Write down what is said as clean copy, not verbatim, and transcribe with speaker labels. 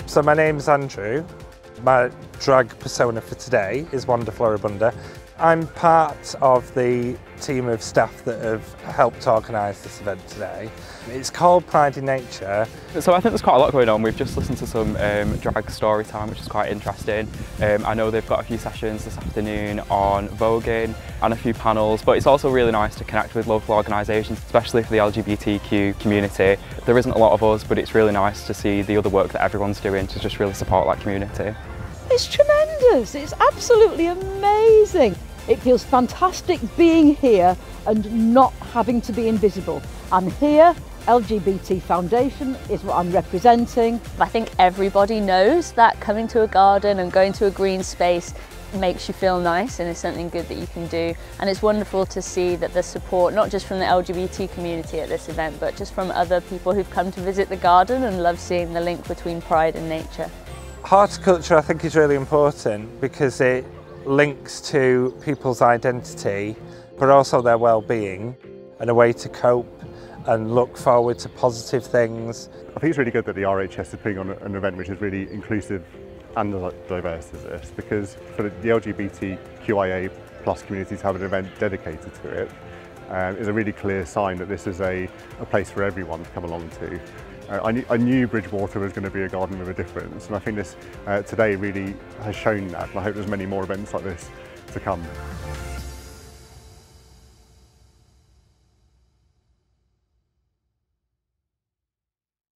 Speaker 1: So my name's Andrew. My drag persona for today is Wanda Floribunda. I'm part of the team of staff that have helped organise this event today. It's called Pride in Nature.
Speaker 2: So I think there's quite a lot going on. We've just listened to some drag story time, which is quite interesting. I know they've got a few sessions this afternoon on voguing and a few panels, but it's also really nice to connect with local organisations, especially for the LGBTQ community. There isn't a lot of us, but it's really nice to see the other work that everyone's doing to just really support that community.
Speaker 3: It's tremendous, it's absolutely amazing. It feels fantastic being here and not having to be invisible. I'm here, LGBT Foundation is what I'm representing.
Speaker 4: I think everybody knows that coming to a garden and going to a green space makes you feel nice and is something good that you can do. And it's wonderful to see that there's support, not just from the LGBT community at this event, but just from other people who've come to visit the garden and love seeing the link between pride and nature.
Speaker 1: Horticulture, I think, is really important because it links to people's identity, but also their well-being, and a way to cope and look forward to positive things.
Speaker 5: I think it's really good that the RHS is putting on an event which is really inclusive and diverse as this, because for the LGBTQIA+ communities to have an event dedicated to it is a really clear sign that this is a place for everyone to come along to. I knew Bridgewater was going to be a garden with a difference, and I think this today really has shown that, and I hope there's many more events like this to come.